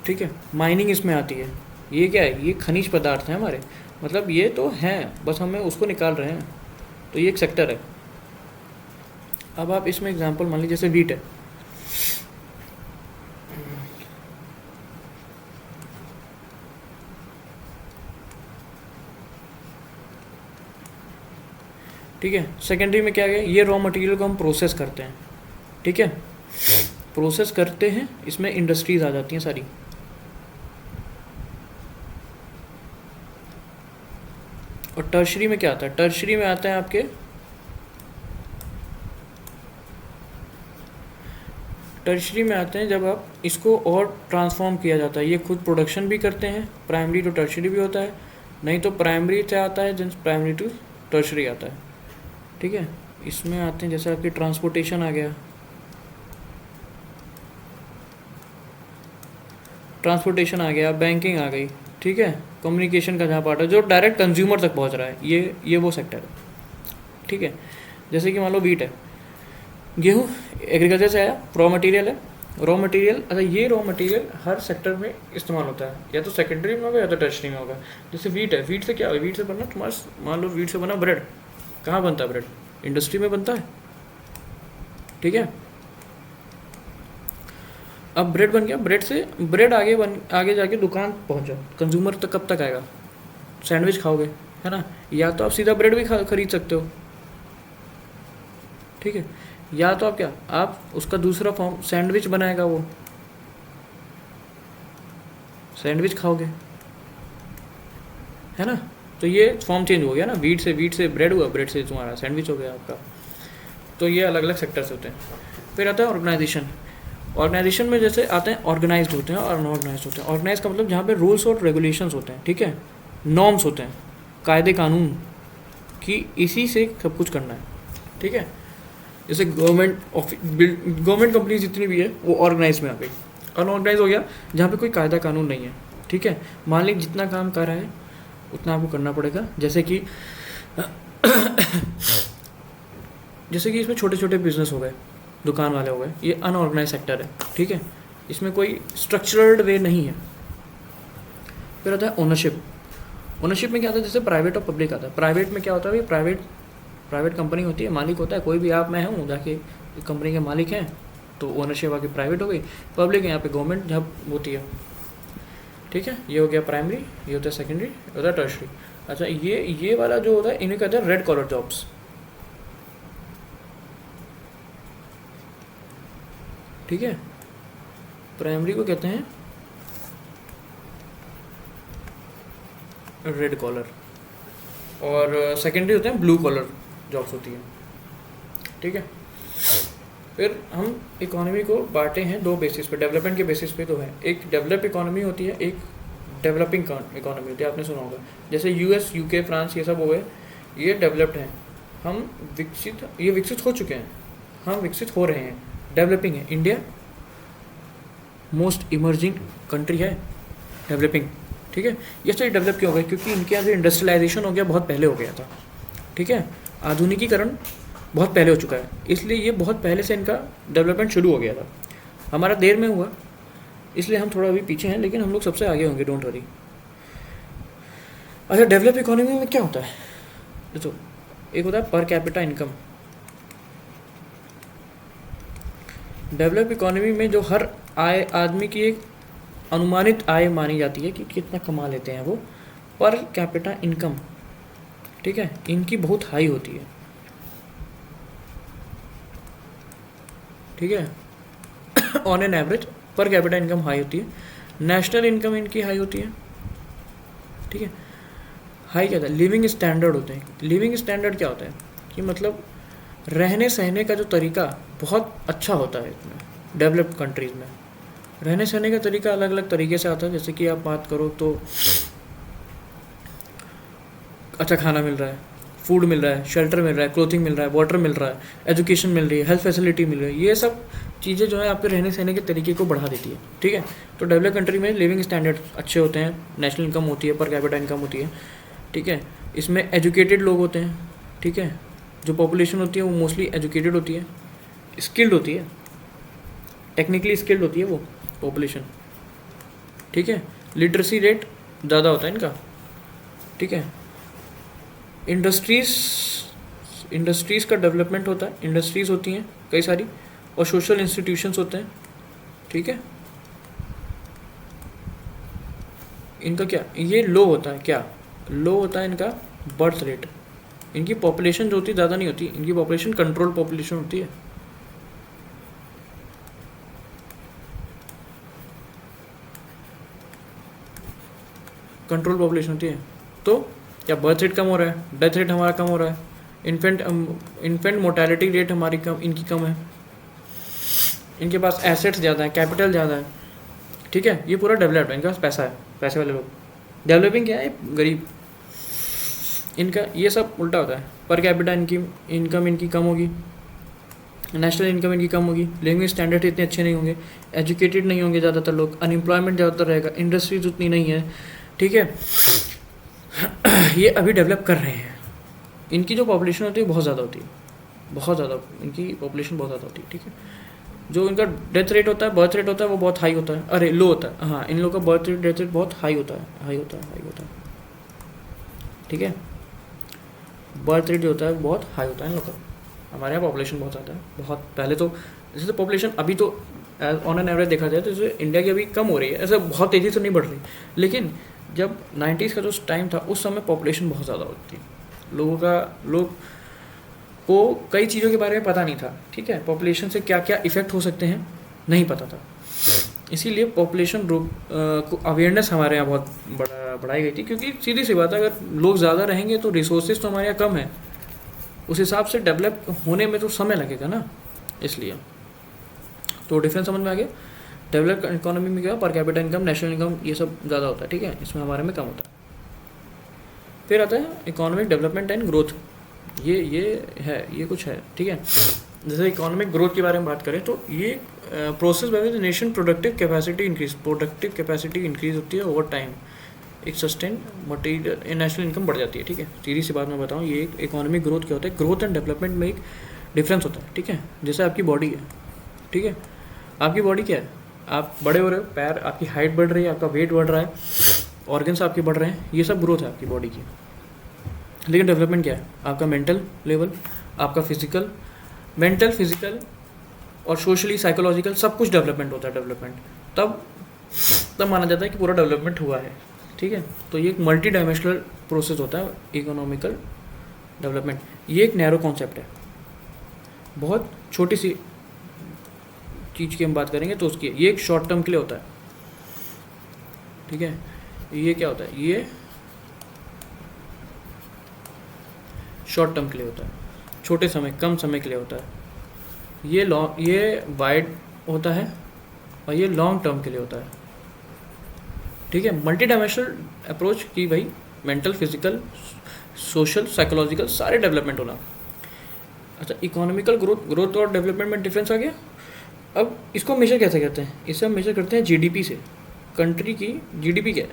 ठीक है, माइनिंग इसमें आती है। ये क्या है, ये खनिज पदार्थ हैं हमारे, मतलब ये तो हैं, बस हमें उसको निकाल रहे हैं, तो ये एक सेक्टर है। अब आप इसमें एग्जांपल मान लीजिए जैसे वीट है, ठीक है। सेकेंडरी में क्या है, ये रॉ मटेरियल को हम प्रोसेस करते हैं, ठीक है, प्रोसेस करते हैं, इसमें इंडस्ट्रीज आ जाती हैं सारी। और टर्शरी में क्या आता है, टर्शरी में आता है आपके, टर्शरी में आते हैं जब आप इसको और ट्रांसफॉर्म किया जाता है, ये खुद प्रोडक्शन भी करते हैं, प्राइमरी टू टर्शरी भी होता है, नहीं तो प्राइमरी से आता है, जिन प्राइमरी टू टर्शरी आता है, ठीक है। इसमें आते हैं जैसे आपकी ट्रांसपोर्टेशन आ गया, ट्रांसपोर्टेशन आ गया, बैंकिंग आ गई, ठीक है, कम्युनिकेशन का जहाँ पार्ट है जो डायरेक्ट कंज्यूमर तक पहुँच रहा है, ये वो सेक्टर है, ठीक है। जैसे कि मान लो वीट है, गेहूँ एग्रीकल्चर से आया, रॉ मटेरियल है, रॉ मटेरियल, अच्छा ये रॉ मटेरियल हर सेक्टर में इस्तेमाल होता है, या तो सेकेंडरी में होगा या तो टर्शरी में होगा। जैसे वीट है, वीट से क्या होगा, वीट से बनना तुम्हारा, मान लो वीट से बना ब्रेड, कहाँ बनता है ब्रेड, इंडस्ट्री में बनता है, ठीक है। अब ब्रेड बन गया, ब्रेड से ब्रेड आगे जाके दुकान पहुंचा, कंज्यूमर तक कब तक आएगा, सैंडविच खाओगे, है ना, या तो आप सीधा ब्रेड भी खरीद सकते हो, ठीक है, या तो आप क्या, आप उसका दूसरा फॉर्म सैंडविच बनाएगा, वो सैंडविच खाओगे, है ना। तो ये फॉर्म चेंज हो गया ना, वीट से ब्रेड हुआ, ब्रेड से तुम्हारा सैंडविच हो गया आपका। तो ये अलग अलग सेक्टर्स होते हैं। फिर आता है ऑर्गेनाइजेशन। ऑर्गेनाइजेशन में जैसे आते हैं ऑर्गेनाइज्ड होते हैं और अनऑर्गेनाइज्ड होते हैं। ऑर्गेनाइज का मतलब जहाँ पे रूल्स और रेगुलेशंस होते हैं, ठीक है, नॉर्म्स होते हैं, कायदे कानून कि इसी से सब कुछ करना है, ठीक है। जैसे गवर्नमेंट कंपनीज जितनी भी है वो ऑर्गेनाइज में आ गई। अनऑर्गेनाइज हो गया जहाँ पे कोई कायदा कानून नहीं है, ठीक है। मालिक जितना काम कर रहा है उतना आपको करना पड़ेगा। जैसे कि इसमें छोटे छोटे बिजनेस हो गए, दुकान वाले हो गए, ये अनऑर्गेनाइज सेक्टर है, ठीक है, इसमें कोई स्ट्रक्चर्ड वे नहीं है। फिर आता है ओनरशिप। ओनरशिप में क्या आता है, जैसे प्राइवेट और पब्लिक आता है। प्राइवेट में क्या होता है, प्राइवेट कंपनी होती है, मालिक होता है कोई भी, आप मैं हूँ जाके कंपनी के मालिक हैं, तो ओनरशिप आके प्राइवेट हो गई। पब्लिक है यहाँ पे गवर्नमेंट जब होती है, ठीक है। ये हो गया प्राइमरी, ये होता है सेकेंडरी, होता है टर्शरी। अच्छा ये वाला जो होता है इन्हें कहते हैं रेड कॉलर जॉब्स, ठीक है। प्राइमरी को कहते हैं रेड कॉलर और सेकेंडरी होते हैं ब्लू कॉलर जॉब्स होती है, ठीक है। फिर हम इकोनॉमी को बांटे हैं दो बेसिस पे, डेवलपमेंट के बेसिस पे तो है। एक डेवलप इकोनॉमी होती है, एक डेवलपिंग इकोनॉमी होती है, आपने सुना होगा। जैसे यूएस, यूके, फ्रांस, ये सब हो गए, ये डेवलप्ड हैं। हम विकसित हो चुके हैं, हम विकसित हो रहे हैं, डेवलपिंग है। इंडिया मोस्ट इमर्जिंग कंट्री है, डेवलपिंग, ठीक है। ये सही डेवलप क्यों हो गए, क्योंकि इनके यहाँ जो इंडस्ट्रियलाइजेशन हो गया बहुत पहले हो गया था, ठीक है। आधुनिकीकरण बहुत पहले हो चुका है, इसलिए ये बहुत पहले से इनका डेवलपमेंट शुरू हो गया था। हमारा देर में हुआ, इसलिए हम थोड़ा अभी पीछे हैं, लेकिन हम लोग सबसे आगे होंगे, डोंट वरी। अच्छा, डेवलप इकोनॉमी में क्या होता है, देखो एक होता है per capita income. Develop economy में जो हर आदमी की एक अनुमानित आय मानी जाती है कि कितना कमा लेते हैं वो, पर कैपिटा इनकम, ठीक है, इनकी बहुत हाई होती है, ठीक है। On an average per capita income high होती है, नेशनल इनकम इनकी हाई होती है, ठीक है। हाई क्या होता है, लिविंग स्टैंडर्ड होते हैं। लिविंग स्टैंडर्ड क्या होता है कि मतलब रहने सहने का जो तरीका बहुत अच्छा होता है इसमें। डेवलप्ड कंट्रीज़ में रहने सहने का तरीका अलग अलग तरीके से आता है। जैसे कि आप बात करो तो अच्छा खाना मिल रहा है, फूड मिल रहा है, शेल्टर मिल रहा है, क्लोथिंग मिल रहा है, वाटर मिल रहा है, एजुकेशन मिल रही है, हेल्थ फैसिलिटी मिल रही है। ये सब चीज़ें जो है आपके रहने सहने के तरीके को बढ़ा देती है, ठीक है। तो डेवलप कंट्री में लिविंग स्टैंडर्ड अच्छे होते हैं, नेशनल इनकम होती है, पर कैपिटा इनकम होती है, ठीक है। इसमें एजुकेटेड लोग होते हैं, ठीक है। जो पॉपुलेशन होती है वो मोस्टली एजुकेटेड होती है, स्किल्ड होती है, टेक्निकली स्किल्ड होती है वो पॉपुलेशन, ठीक है। लिटरेसी रेट ज़्यादा होता है इनका, ठीक है। इंडस्ट्रीज़ का डेवलपमेंट होता है, इंडस्ट्रीज़ होती हैं कई सारी, और सोशल इंस्टीट्यूशंस होते हैं, ठीक है। इनका क्या, ये लो होता है, क्या लो होता है इनका बर्थ रेट। इनकी पॉपुलेशन जो होती है ज़्यादा नहीं होती, इनकी पॉपुलेशन कंट्रोल पॉपुलेशन होती है। कंट्रोल पॉपुलेशन होती है। तो क्या बर्थ रेट कम हो रहा है, डेथ रेट हमारा कम हो रहा है, इन्फेंट मोर्टेलिटी रेट हमारी कम, इनकी कम है, इनके पास एसेट्स ज़्यादा है, कैपिटल ज़्यादा है, ठीक है। ये पूरा डेवलप्ड है, इनके पास पैसा है, पैसे वाले लोग। डेवलपिंग क्या है, गरीब। इनका ये सब उल्टा होता है। पर कैपिटा इनकी इनकम इनकी कम होगी, नेशनल इनकम इनकी कम होगी, लिविंग स्टैंडर्ड इतने अच्छे नहीं होंगे, एजुकेटेड नहीं होंगे ज़्यादातर लोग, अनएम्प्लॉयमेंट ज़्यादातर रहेगा, इंडस्ट्रीज उतनी नहीं है, ठीक है। ये अभी डेवलप कर रहे हैं। इनकी जो पॉपुलेशन होती है बहुत ज़्यादा होती है, बहुत ज़्यादा, इनकी पॉपुलेशन बहुत ज़्यादा होती है, ठीक है। जो इनका डेथ रेट होता है, बर्थ रेट होता है, वो बहुत हाई होता है, अरे लो होता है, हाँ, इन लोगों का बर्थ रेट डेथ रेट बहुत हाई होता है, हाई होता है, ठीक है। बर्थ रेट जो होता है बहुत हाई होता है इन लोगों का। हमारे यहाँ पॉपुलेशन बहुत ज़्यादा है, बहुत। पहले तो जैसे पॉपुलेशन अभी तो ऑन एन एवरेज देखा जाए तो जैसे इंडिया की अभी कम हो रही है, ऐसे बहुत तेज़ी से नहीं बढ़ रही, लेकिन जब 90s का जो टाइम था उस समय पॉपुलेशन बहुत ज़्यादा होती थी। लोग को कई चीज़ों के बारे में पता नहीं था, ठीक है। पॉपुलेशन से क्या क्या इफ़ेक्ट हो सकते हैं नहीं पता था, इसीलिए पॉपुलेशन को अवेयरनेस हमारे यहाँ बहुत बढ़ाई गई थी। क्योंकि सीधी सी बात है, अगर लोग ज़्यादा रहेंगे तो रिसोर्सेज तो हमारे यहाँ कम है, उस हिसाब से डेवलप होने में तो समय लगेगा ना, इसलिए। तो डिफरेंस समझ में आ गया। डेवलप इकोनॉमी में क्या, per capita income, national income, ये सब ज़्यादा होता है, ठीक है। इसमें हमारे में कम होता है। फिर आता है इकोनॉमिक डेवलपमेंट एंड ग्रोथ। ये कुछ है, ठीक है। जैसे इकोनॉमिक ग्रोथ के बारे में बात करें तो ये process by the nation productive capacity increase होती है ओवर टाइम। एक सस्टेन मटीरियल नेशनल इनकम बढ़ जाती है, ठीक है। सीधी सी बात मैं बताऊँ, ये एक इकोनॉमिक ग्रोथ क्या होता है, ग्रोथ एंड डेवलपमेंट में एक डिफरेंस होता है, ठीक है। जैसे आपकी बॉडी है, ठीक है, आपकी बॉडी क्या है, आप बड़े हो रहे हो, पैर, आपकी हाइट बढ़ रही है, आपका वेट बढ़ रहा है, ऑर्गन्स आपके बढ़ रहे हैं, ये सब ग्रोथ है आपकी बॉडी की। लेकिन डेवलपमेंट क्या है, आपका मेंटल लेवल, आपका मेंटल फिजिकल और सोशली साइकोलॉजिकल सब कुछ डेवलपमेंट होता है। डेवलपमेंट तब माना जाता है कि पूरा डेवलपमेंट हुआ है, ठीक है। तो ये एक मल्टी डायमेंशनल प्रोसेस होता है इकोनॉमिकल डेवलपमेंट। ये एक नैरो कॉन्सेप्ट है, बहुत छोटी सी चीज़ की हम बात करेंगे तो उसकी, ये एक शॉर्ट टर्म के लिए होता है, ठीक है। ये क्या होता है, ये शॉर्ट टर्म के लिए होता है, छोटे समय, कम समय के लिए होता है। ये वाइड होता है और ये लॉन्ग टर्म के लिए होता है, ठीक है। मल्टी डायमेंशनल अप्रोच की भाई, मेंटल, फिजिकल, सोशल, साइकोलॉजिकल सारे डेवलपमेंट होना। अच्छा, इकोनॉमिकल ग्रोथ और डेवलपमेंट में डिफरेंस आ गया। अब इसको मेजर कैसे करते हैं, इसे हम मेजर करते हैं जीडीपी से। कंट्री की जीडीपी क्या है,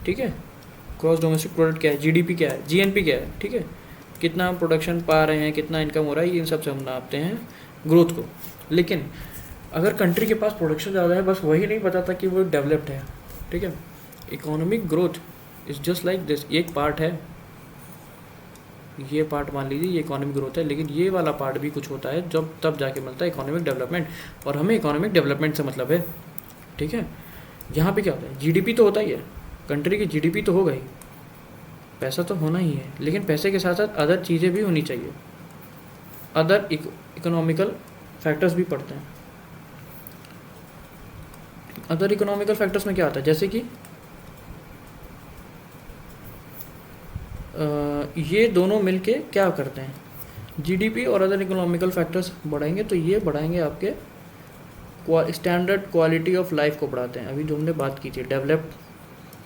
ठीक है, ग्रॉस डोमेस्टिक प्रोडक्ट क्या है, जीडीपी क्या है, जीएनपी क्या है, ठीक है, कितना हम प्रोडक्शन पा रहे हैं, कितना इनकम हो रहा है, इन सब से हम नापते हैं ग्रोथ को। लेकिन अगर कंट्री के पास प्रोडक्शन ज़्यादा है, बस वही नहीं पता था कि वो डेवलप्ड है, ठीक है। Economic growth is just like this, एक पार्ट है, ये पार्ट मान लीजिए ये इकोनॉमिक ग्रोथ है, लेकिन ये वाला पार्ट भी कुछ होता है जब तब जाके मिलता है इकोनॉमिक डेवलपमेंट, और हमें इकोनॉमिक डेवलपमेंट से मतलब है, ठीक है। यहाँ पे क्या होता है, जीडीपी तो होता ही है, कंट्री की जीडीपी तो होगा ही, पैसा तो होना ही है, लेकिन पैसे के साथ साथ अदर चीज़ें भी होनी चाहिए, अदर इकोनॉमिकल फैक्टर्स भी पड़ते हैं। अदर इकोनॉमिकल फैक्टर्स में क्या आता है, जैसे कि ये दोनों मिलके क्या करते हैं, जीडीपी और अदर इकोनॉमिकल फैक्टर्स बढ़ाएंगे, तो ये बढ़ाएंगे आपके स्टैंडर्ड क्वालिटी ऑफ लाइफ को बढ़ाते हैं। अभी जो हमने बात की थी, डेवलप्ड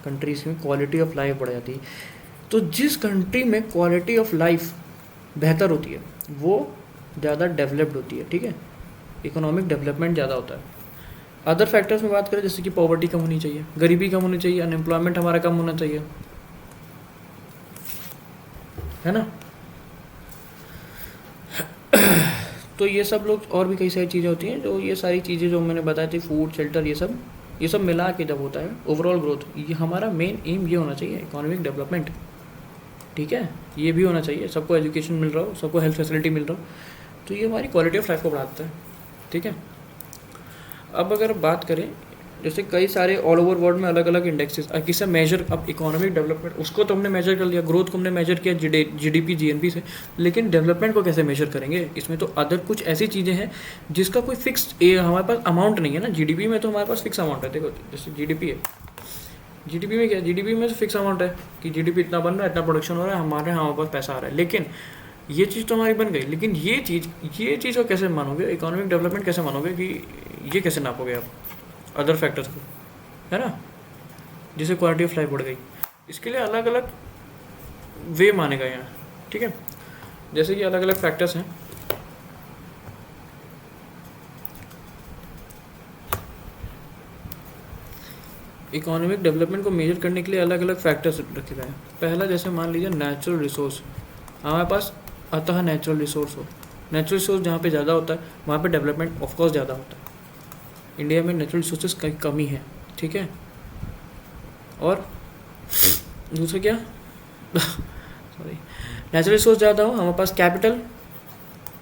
कंट्रीज में क्वालिटी ऑफ लाइफ बढ़ जाती है, तो जिस कंट्री में क्वालिटी ऑफ लाइफ बेहतर होती है वो ज़्यादा डेवलप्ड होती है, ठीक है। इकोनॉमिक डेवलपमेंट ज़्यादा होता है। अदर फैक्टर्स में बात करें, जैसे कि पॉवर्टी कम होनी चाहिए, गरीबी कम होनी चाहिए, अनएम्प्लॉयमेंट हमारा कम होना चाहिए, है ना। तो ये सब लोग, और भी कई सारी चीज़ें होती हैं, जो ये सारी चीज़ें जो मैंने बताई थी, फूड, शेल्टर, ये सब ये सब मिला के जब होता है ओवरऑल ग्रोथ, ये हमारा मेन एम ये होना चाहिए, इकोनॉमिक डेवलपमेंट। ठीक है, ये भी होना चाहिए, सबको एजुकेशन मिल रहा हो, सबको हेल्थ फैसिलिटी मिल रहा हो, तो ये हमारी क्वालिटी ऑफ लाइफ को बढ़ाता है। ठीक है, अब अगर बात करें जैसे कई सारे ऑल ओवर वर्ल्ड में अलग अलग इंडेक्सेस किससे मेजर, अब इकोनॉमिक डेवलपमेंट उसको तो हमने मेजर कर लिया, ग्रोथ को हमने मेजर किया जीडीपी जीएनपी से, लेकिन डेवलपमेंट को कैसे मेजर करेंगे? इसमें तो अदर कुछ ऐसी चीज़ें हैं जिसका कोई फिक्स हमारे पास अमाउंट नहीं है ना। जीडीपी में तो हमारे पास फिक्स अमाउंट है, देखो जैसे जीडीपी है, जीडीपी में क्या, जीडीपी में फिक्स अमाउंट है कि जीडीपी इतना बन रहा है, इतना प्रोडक्शन हो रहा है, हमारे पास पैसा आ रहा है। लेकिन ये चीज़ तो हमारी बन गई, लेकिन ये चीज़ को कैसे मानोगे, इकोनॉमिक डेवलपमेंट कैसे मानोगे, कि ये कैसे नापोगे आप अदर फैक्टर्स को, है ना, जिससे क्वालिटी ऑफ लाइफ बढ़ गई? इसके लिए अलग अलग वे माने गए हैं। ठीक है, जैसे कि अलग अलग फैक्टर्स हैं। इकोनॉमिक डेवलपमेंट को मेजर करने के लिए अलग अलग फैक्टर्स रखे गए हैं। पहला जैसे मान लीजिए नेचुरल रिसोर्स, हमारे पास अतः नेचुरल रिसोर्स हो, नेचुरल रिसोर्स जहाँ पे ज़्यादा होता है वहाँ पे डेवलपमेंट ऑफकोर्स ज़्यादा होता है। इंडिया में नेचुरल रिसोर्सेज की कमी है। ठीक है, और दूसरा क्या सॉरी, नेचुरल रिसोर्स ज़्यादा हो, हमारे पास कैपिटल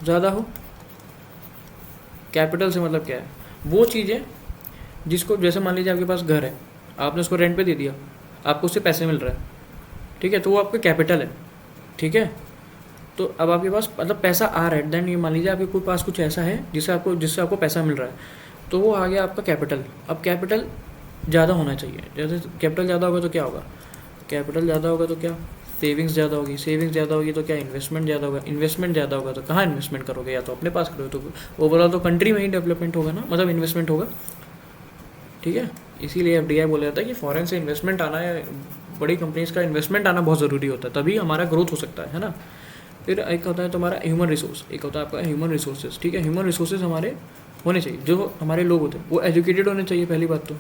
ज़्यादा हो। कैपिटल से मतलब क्या है, वो चीज़ें जिसको, जैसे मान लीजिए आपके पास घर है, आपने उसको रेंट पे दे दिया, आपको उससे पैसे मिल रहा है। ठीक है, तो वो आपका कैपिटल है। ठीक है, तो अब आपके पास मतलब पैसा आ रहा है, देन ये मान लीजिए आपके पास कुछ ऐसा है जिससे आपको पैसा मिल रहा है, तो वो आ गया आपका कैपिटल। अब कैपिटल ज़्यादा होना चाहिए, जैसे कैपिटल ज़्यादा होगा तो क्या होगा, कैपिटल ज़्यादा होगा तो क्या, सेविंग्स ज़्यादा होगी, सेविंग्स ज़्यादा होगी तो क्या, इन्वेस्टमेंट ज़्यादा होगा, इन्वेस्टमेंट ज़्यादा होगा तो कहाँ इन्वेस्टमेंट करोगे, या तो अपने पास करोगे, तो ओवरऑल तो कंट्री में ही डेवलपमेंट होगा ना, मतलब इन्वेस्टमेंट होगा। ठीक है, इसीलिए एफडीआई बोला जाता है कि फॉरेन से इन्वेस्टमेंट आना या बड़ी कंपनीज का इन्वेस्टमेंट आना बहुत ज़रूरी होता है, तभी हमारा ग्रोथ हो सकता है ना। फिर एक होता है तुम्हारा ह्यूमन रिसोर्स, एक होता है आपका ह्यूमन रिसोर्सेज। ठीक है, ह्यूमन रिसोर्सेज हमारे होने चाहिए, जो हमारे लोग होते हैं वो एजुकेटेड होने चाहिए, पहली बात तो।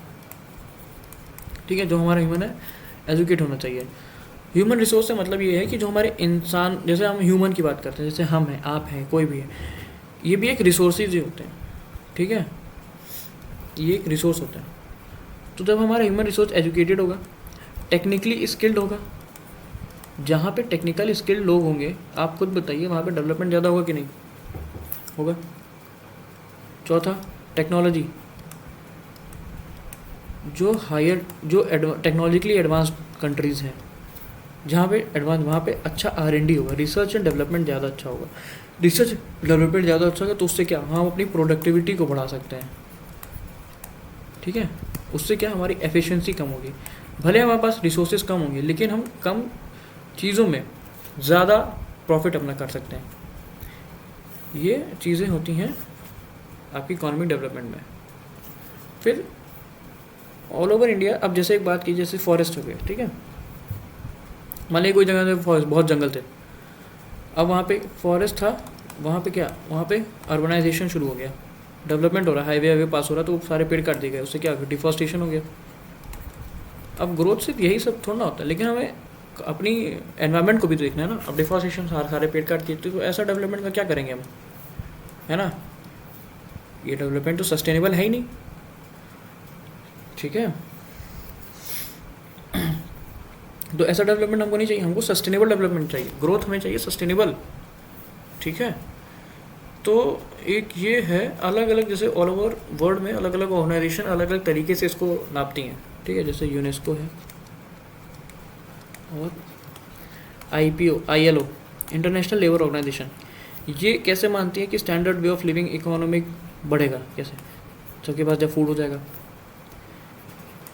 ठीक है, जो हमारा ह्यूमन है एजुकेट होना चाहिए। ह्यूमन रिसोर्स से मतलब ये है कि जो हमारे इंसान, जैसे हम ह्यूमन की बात करते हैं, जैसे हम हैं, आप हैं, कोई भी है, ये भी एक रिसोर्सेज ही होते हैं। ठीक है, ये एक रिसोर्स होता है। तो जब हमारा ह्यूमन रिसोर्स एजुकेटेड होगा, टेक्निकली स्किल्ड होगा, जहाँ पे टेक्निकल स्किल्ड लोग होंगे, आप खुद बताइए वहाँ पे डेवलपमेंट ज़्यादा होगा कि नहीं होगा। चौथा, टेक्नोलॉजी, जो टेक्नोलॉजिकली एडवांस कंट्रीज़ हैं, जहाँ पे एडवांस, वहाँ पे अच्छा R&D होगा, रिसर्च एंड डेवलपमेंट ज़्यादा अच्छा होगा। रिसर्च डेवलपमेंट ज़्यादा अच्छा होगा तो उससे क्या, हम अपनी प्रोडक्टिविटी को बढ़ा सकते हैं। ठीक है, उससे क्या, हमारी एफिशिएंसी कम होगी। भले हमारे पास रिसोर्सेज कम होंगे, लेकिन हम कम चीज़ों में ज़्यादा प्रॉफिट अपना कर सकते हैं। ये चीज़ें होती हैं आपकी इकोनॉमिक डेवलपमेंट में। फिर ऑल ओवर इंडिया, अब जैसे एक बात की, जैसे फॉरेस्ट हो गया। ठीक है, मान लीजिए कोई जगह पे फॉरेस्ट, बहुत जंगल थे, अब वहाँ पे फॉरेस्ट था, वहाँ पे क्या, वहाँ पे अर्बनाइजेशन शुरू हो गया, डेवलपमेंट हो रहा है, हाईवे पास हो रहा है, तो सारे पेड़ काट दिए गए, उससे क्या, डिफॉरेस्टेशन हो गया। अब ग्रोथ सिर्फ यही सब थोड़ा ना होता है, लेकिन हमें अपनी एनवायरनमेंट को भी तो देखना है ना। अब डिफॉरेस्टेशन, सारे पेड़ काट दिए, तो ऐसा डेवलपमेंट का क्या करेंगे हम, है ना। ये डेवलपमेंट तो सस्टेनेबल है ही नहीं। ठीक है, तो ऐसा डेवलपमेंट हमको नहीं चाहिए, हमको सस्टेनेबल डेवलपमेंट चाहिए, ग्रोथ हमें चाहिए सस्टेनेबल। ठीक है, तो एक ये है, अलग अलग जैसे ऑल ओवर वर्ल्ड में अलग अलग ऑर्गेनाइजेशन अलग अलग तरीके से इसको नापती हैं। ठीक है, जैसे यूनेस्को है और ILO, इंटरनेशनल लेबर ऑर्गेनाइजेशन, ये कैसे मानती है कि standard way of living economic बढ़ेगा, कैसे, सबके पास जब फूड हो जाएगा,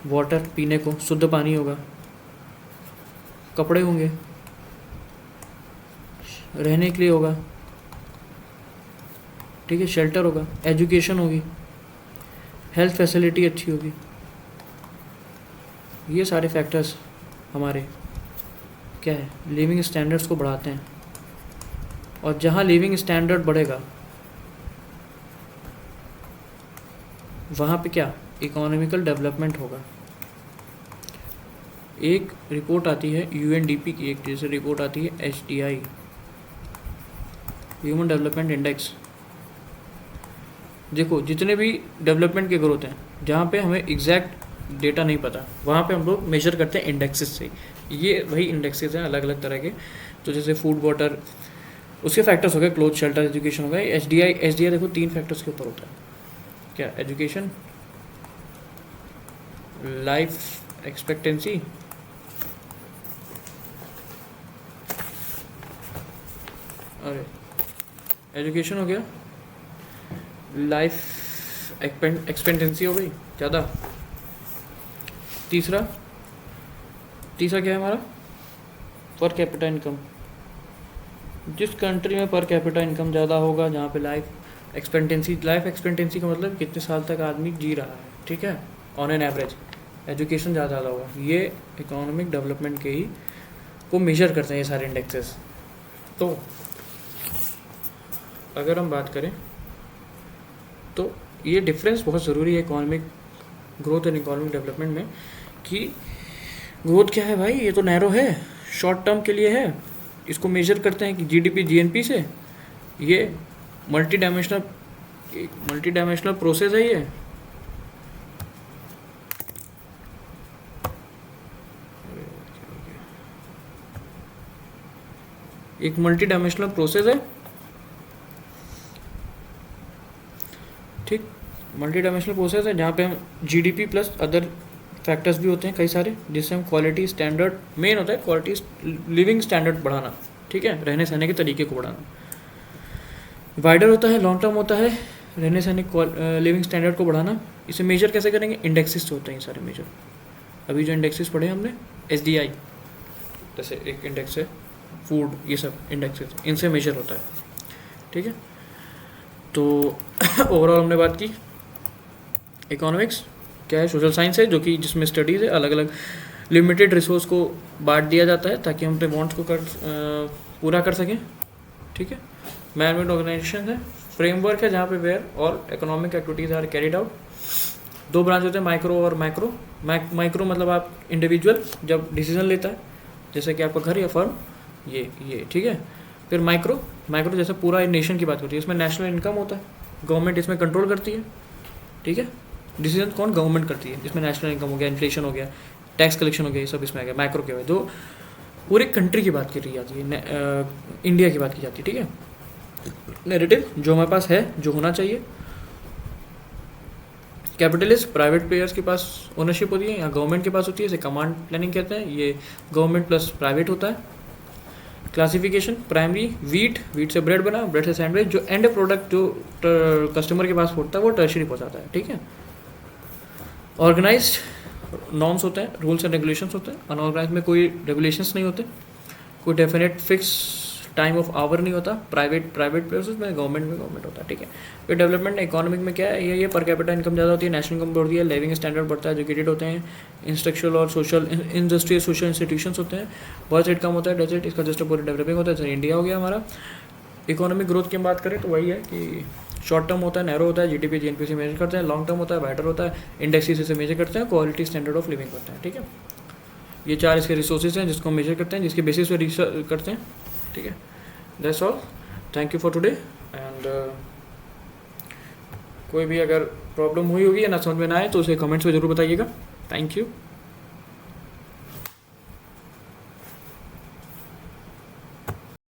वाटर पीने को शुद्ध पानी होगा, कपड़े होंगे, रहने के लिए होगा, ठीक है, शेल्टर होगा, एजुकेशन होगी, हेल्थ फैसिलिटी अच्छी होगी। ये सारे फैक्टर्स हमारे क्या है, लिविंग स्टैंडर्ड्स को बढ़ाते हैं। और जहाँ लिविंग स्टैंडर्ड बढ़ेगा वहाँ पे क्या, इकोनॉमिकल डेवलपमेंट होगा। एक रिपोर्ट आती है UNDP की, एक जैसे रिपोर्ट आती है HDI, ह्यूमन डेवलपमेंट इंडेक्स, देखो जितने भी डेवलपमेंट के ग्रोथ हैं, जहाँ पे हमें एग्जैक्ट डेटा नहीं पता, वहाँ पे हम लोग मेजर करते हैं इंडेक्सेस से। ये वही इंडेक्सेस हैं अलग अलग तरह के। तो जैसे फूड, वाटर, उसके फैक्टर्स हो गए, क्लोथ, शेल्टर, एजुकेशन हो गए। एच डी आई देखो 3 फैक्टर्स के ऊपर होता है। क्या? एजुकेशन, लाइफ एक्सपेक्टेंसी, अरे एजुकेशन हो गया, लाइफ एक्सपेक्टेंसी हो गई ज़्यादा। तीसरा तीसरा क्या है हमारा? Per capita income. जिस कंट्री में पर कैपिटा इनकम ज़्यादा होगा, जहाँ पे लाइफ एक्सपेक्टेंसी का मतलब कितने साल तक आदमी जी रहा है, ठीक है, ऑन एन एवरेज, एजुकेशन ज़्यादा होगा। ये इकोनॉमिक डेवलपमेंट के ही को मेजर करते हैं ये सारे इंडेक्सेस। तो अगर हम बात करें तो ये डिफरेंस बहुत ज़रूरी है economic growth and economic development में, कि ग्रोथ क्या है भाई, ये तो नैरो है, शॉर्ट टर्म के लिए है, इसको मेजर करते हैं कि जीडीपी जीएनपी से। ये मल्टी डायमेंशनल प्रोसेस है ये। एक मल्टी डायमेंशनल प्रोसेस है, ठीक, मल्टी डायमेंशनल प्रोसेस है, जहाँ पे हम जीडीपी प्लस अदर फैक्टर्स भी होते हैं कई सारे, जिससे हम क्वालिटी स्टैंडर्ड, मेन होता है क्वालिटी लिविंग स्टैंडर्ड बढ़ाना, ठीक है, रहने सहने के तरीके को बढ़ाना। वाइडर होता है, लॉन्ग टर्म होता है, रहने सहने लिविंग स्टैंडर्ड को बढ़ाना। इसे मेजर कैसे करेंगे? इंडेक्सेस होते हैं ये सारे मेजर। अभी जो इंडेक्सेस पढ़े हमने, एसडीआई जैसे एक इंडेक्स है, फूड, ये सब इंडेक्सेस, इनसे मेजर होता है, ठीक है। तो ओवरऑल हमने बात की इकोनॉमिक्स क्या है, सोशल साइंस है, जो कि जिसमें स्टडीज़ है, अलग अलग लिमिटेड रिसोर्स को बांट दिया जाता है ताकि हम अपने वांट्स को पूरा कर सकें, ठीक है। मैनेजमेंट ऑर्गेनाइजेशन है, फ्रेमवर्क है जहाँ पे वेयर और economic activities are carried out. 2 branch होते हैं, माइक्रो और मैक्रो। माइक्रो मतलब आप इंडिविजुअल जब डिसीजन लेता है, जैसे कि आपका घर या फर्म, ये ठीक है। फिर माइक्रो जैसे पूरा नेशन की बात करती है, इसमें नेशनल इनकम होता है, गवर्नमेंट इसमें कंट्रोल करती है, ठीक है। डिसीजन कौन? गवर्नमेंट करती है, जिसमें नेशनल इनकम हो गया, इन्फ्लेशन हो गया, टैक्स कलेक्शन हो गया, ये सब इसमें आ गया। मैक्रो के बाद जो पूरे कंट्री की बात की जाती है, इंडिया की बात की जाती है, ठीक है। नैरेटिव जो हमारे पास है, जो होना चाहिए। कैपिटलिस्ट, प्राइवेट प्लेयर्स के पास ओनरशिप होती है या गवर्नमेंट के पास होती है, इसे कमांड प्लानिंग कहते हैं, ये गवर्नमेंट प्लस प्राइवेट होता है। क्लासिफिकेशन, प्राइमरी वीट से ब्रेड बना, ब्रेड से सैंडविच, जो एंड प्रोडक्ट जो कस्टमर के पास पहुंचता है वो टर्शरी पहुंचाता है, ठीक है। ऑर्गेनाइज्ड नॉर्म्स होते हैं, रूल्स एंड रेगुलेशंस होते हैं। अनऑर्गेनाइज में कोई रेगुलेशंस नहीं होते, कोई definite fix time of hour नहीं होता। प्राइवेट प्लेसेस में, गवर्नमेंट होता है, ठीक है। फिर डेवलपमेंट इकोनॉमिक में क्या है, ये पर कैपिटा इनकम ज़्यादा होती है, नेशनल इनकम बढ़ती है, लिविंग स्टैंडर्ड बढ़ता है, एजुकेटेड होते हैं, इंस्ट्रक्चरल और सोशल इंडस्ट्रियल सोशल इंस्टीट्यूशंस होते हैं, बर्थ रेट कम होता है, डेथ रेट इसका जस्ट पूरे डेवलपिंग होता है। जैसे इंडिया हो गया हमारा। इकोनॉमिक ग्रोथ की हम बात करें तो वही है कि शॉर्ट टर्म होता है, नैरो होता है, जीडीपी जीएनपी से मेजर करते हैं, लॉन्ग टर्म होता है, वाइडर होता है, इंडेक्सेस से मेजर करते हैं, क्वालिटी स्टैंडर्ड ऑफ लिविंग करते हैं, ठीक है। ये 4 इसके रिसोर्सेज हैं जिसको मेजर करते हैं, जिसके बेसिस पे रिसर्च करते हैं, ठीक है। That's all, thank you for today. And कोई भी अगर प्रॉब्लम हुई होगी या ना समझ में ना आए तो उसे कमेंट्स में ज़रूर बताइएगा। Thank you.